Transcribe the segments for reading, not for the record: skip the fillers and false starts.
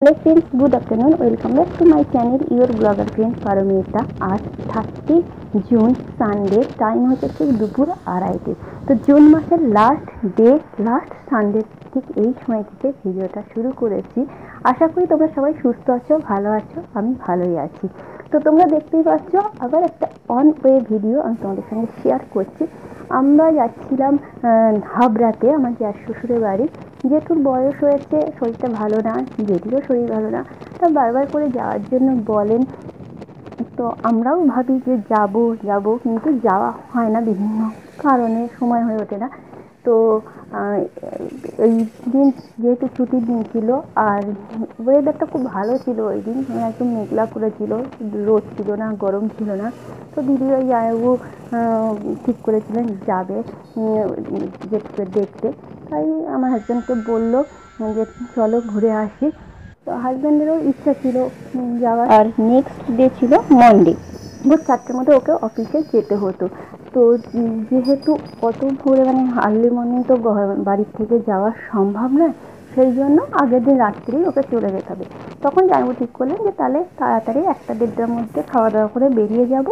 Hello friends, good afternoon. Welcome back to my channel, your blogger friend Paramita. आज 30 जून Sunday, time হচ্ছে ঠিক দুপুর 2:30। তো জুন মাসের লাস্ট সানডে ঠিক এই সময় থেকে ভিডিওটা শুরু করেছি। আশা করি তোমরা সবাই সুস্থ আছো, ভালো আছো, আমি ভালোই আছি। তো তোমরা দেখতেই পাচ্ছ আবার একটা অন ওয়ে ভিডিও আমি তোমাদের সঙ্গে শেয়ার করছি। আমরা যাচ্ছিলাম হাবড়াতে, আমার শ্বশুরের বাড়ি। জেঠুর বয়স হয়েছে, শরীরটা ভালো না, জেঠিরও শরীর ভালো না, তা বারবার করে যাওয়ার জন্য বলেন। তো আমরাও ভাবি যে যাব কিন্তু যাওয়া হয় না, বিভিন্ন কারণে সময় হয়ে ওঠে না। তো এই দিন যেহেতু ছুটির দিন ছিল আর ওয়েদারটা খুব ভালো ছিল, ওই দিন একদম মেঘলা করেছিল, রোদ ছিল না, গরম ছিল না। তো দিদিভাই জামাইবাবু ঠিক করেছিলেন যাবে জেঠুকে দেখতে। তাই আমার হাজব্যান্ডকে বললো যে চলো ঘুরে আসি। তো হাজব্যান্ডেরও ইচ্ছা ছিল যাওয়ার। আর নেক্সট ডে ছিল মন্ডে, ভোর 4টের মধ্যে ওকে অফিসে যেতে হতো। তো যেহেতু অত ভোরে মানে আর্লি মর্নিং তো বাড়ির থেকে যাওয়া সম্ভব নয়, সেই জন্য আগের দিন রাত্রেই ওকে চলে যেতে হবে। তখন জামাইবাবু ঠিক করলেন যে তাহলে তাড়াতাড়ি 1টা-1:30টার মধ্যে খাওয়া দাওয়া করে বেরিয়ে যাব,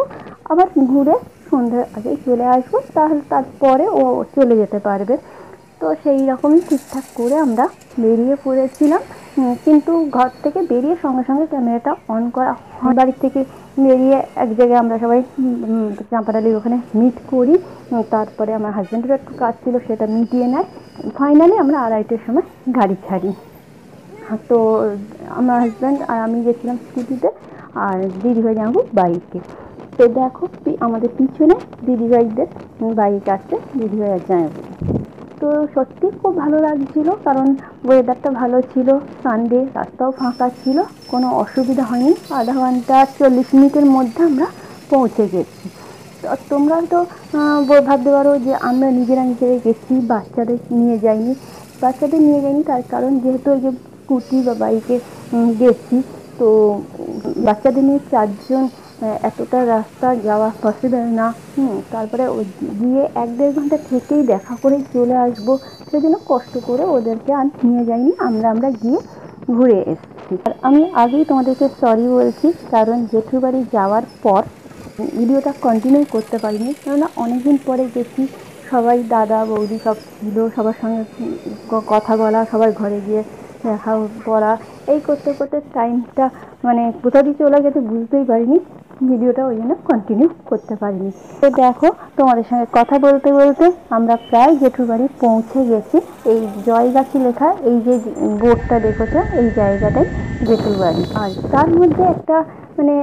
আবার ঘুরে সন্ধ্যার আগেই চলে আসবো, তাহলে তারপরে ও চলে যেতে পারবে। তো সেই রকমই ঠিকঠাক করে আমরা বেরিয়ে পড়েছিলাম। কিন্তু ঘর থেকে বেরিয়ে সঙ্গে সঙ্গে ক্যামেরাটা অন করা হয়। বাড়ির থেকে বেরিয়ে এক জায়গায় আমরা সবাই চাঁপাডালির ওখানে মিট করি। তারপরে আমার হাজব্যান্ডেরও একটু কাজ ছিল, সেটা মিটিয়ে নেয়। ফাইনালি আমরা 2:30টার সময় গাড়ি ছাড়ি। তো আমার হাজব্যান্ড আর আমি গেছিলাম স্কুটিতে, আর দিদিভাই জামাইবাবু বাইকে। তো দেখো আমাদের পিছনে দিদিভাইদের বাইক আছে, দিদিভাই আর জামাইবাবু। তো সত্যি খুব ভালো লাগছিল, কারণ ওয়েদারটা ভালো ছিল, সানডে, রাস্তাও ফাঁকা ছিল, কোনো অসুবিধা হয়নি। 1/2 ঘন্টা 40 মিনিটের মধ্যে আমরা পৌঁছে গেছি। তোমরা তো ভাবতে পারো যে আমরা নিজেরা গেছি, বাচ্চাদের নিয়ে যাইনি। তার কারণ যেহেতু ওই যে স্কুটি বা বাইকে গেছি, তো বাচ্চাদের নিয়ে 4জন এতটা রাস্তা যাওয়া পসিবল না। তারপরে গিয়ে 1-1.5 ঘন্টা থেকেই দেখা করেই চলে আসবো, সেই জন্য কষ্ট করে ওদেরকে আর নিয়ে যাইনি, আমরা গিয়ে ঘুরে এসেছি। আর আমি আগেই তোমাদেরকে সরি বলছি, কারণ জেঠুর বাড়ি যাওয়ার পর ভিডিওটা কন্টিনিউ করতে পারিনি, কেননা অনেকদিন পরে গেছি, সবাই দাদা বৌদি সব ছিল, সবার সঙ্গে কথা বলা, সবার ঘরে গিয়ে দেখা করা, এই করতে করতে টাইমটা মানে কোথা দিয়ে চলে গেছে বুঝতেই পারিনি, ভিডিওটা ওই জন্য কন্টিনিউ করতে পারিনি। তো দেখো তোমাদের সঙ্গে কথা বলতে বলতে আমরা প্রায় জেঠুর বাড়ি পৌঁছে গেছি। এই জয়গাছি লেখা এই যে বোর্ডটা দেখেছো, এই জায়গাটাই জেঠুর বাড়ি। আর তার মধ্যে একটা মানে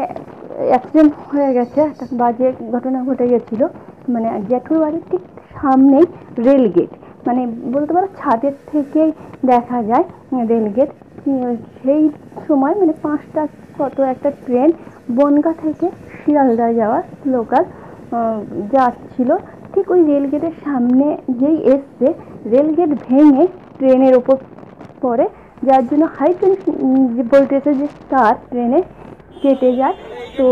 অ্যাক্সিডেন্ট হয়ে গেছে, একটা বাজে ঘটনা ঘটে গেছিলো। মানে জেঠুর বাড়ির ঠিক সামনেই রেলগেট, মানে বলতে পারো ছাদের থেকেই দেখা যায় রেলগেট। সেই সময় মানে 5টা কত একটা ট্রেন বনগাঁ থেকে শিয়ালদা যাওয়ার লোকাল যাচ্ছিল, ঠিক ওই রেলগেটের সামনে যেই এসছে, রেলগেট ভেঙে ট্রেনের ওপর পড়ে, যার জন্য হাই ভোল্টেজের যে তার ট্রেনে কেটে যায়। তো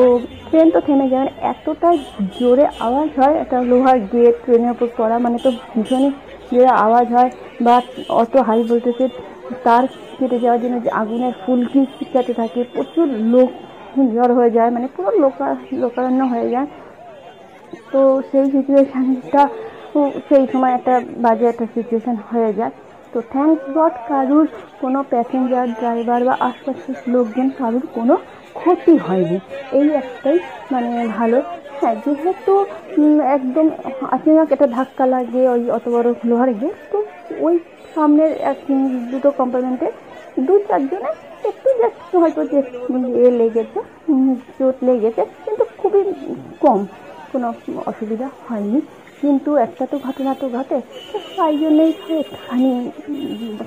ট্রেন তো থেমে যায়, এতটা জোরে আওয়াজ হয়, একটা লোহার গেট ট্রেনের ওপর পড়া মানে তো ভীষণই জোরে আওয়াজ হয়। বা অত হাই ভোল্টেজের তার কেটে যাওয়ার জন্য যে আগুনের ফুলকি কেটে থাকে, প্রচুর লোক জ্বর হয়ে যায়, মানে পুরো লোকারণ্য হয়ে যায়। তো সেই সিচুয়েশানটা সেই সময় একটা বাজে একটা সিচুয়েশান হয়ে যায়। তো থ্যাঙ্কস গড কারুর কোনো প্যাসেঞ্জার, ড্রাইভার বা আশপাশের লোকজন কারুর কোনো ক্ষতি হয়নি, এই একটাই মানে ভালো। হ্যাঁ, যেহেতু একদম আচমকা একটা ধাক্কা লাগে ওই অত বড় লোহার গেট, তো ওই সামনের 2টো কম্পার্টমেন্টে 2-4 জনের একটু জাস্ট হয়তো যে লেগেছে, চোট লেগেছে, কিন্তু খুবই কম, কোনো অসুবিধা হয়নি। কিন্তু একটা তো ঘটনা তো ঘটে, তো তাই জন্যই একটুখানি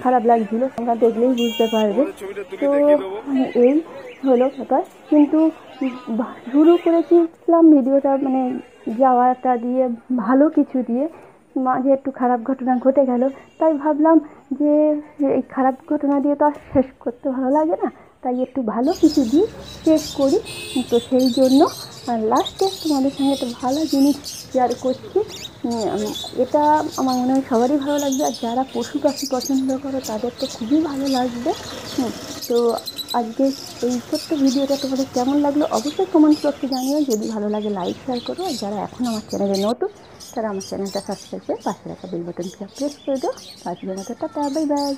খারাপ লাগছিল, তোমরা দেখলেই বুঝতে পারবে। তো এই হলো ব্যাপার। কিন্তু শুরু করেছিলাম ভিডিওটা মানে যাওয়াটা দিয়ে, ভালো কিছু দিয়ে, মাঝে একটু খারাপ ঘটনা ঘটে গেল, তাই ভাবলাম যে এই খারাপ ঘটনা দিয়ে তো আর শেষ করতে ভালো লাগে না, তাই একটু ভালো কিছু দিয়ে শেষ করি। তো সেই জন্য লাস্টে তোমাদের সঙ্গে একটা ভালো জিনিস শেয়ার করছি। এটা আমার মনে হয় সবারই ভালো লাগবে, আর যারা পশু পাখি পছন্দ করো তাদের তো খুবই ভালো লাগবে। তো আজকে এই ছোট্ট ভিডিওটা তোমাদের কেমন লাগলো অবশ্যই কমেন্ট বক্সে জানিও। যদি ভালো লাগে লাইক শেয়ার করো, আর যারা এখন আমার চ্যানেলে নতুন তারা আমার চ্যানেলটা সাবস্ক্রাইব করে পাশে রাখা বেল বাটনটা প্রেস করে দিও। আজকের মতো টাটা, বাই বাই।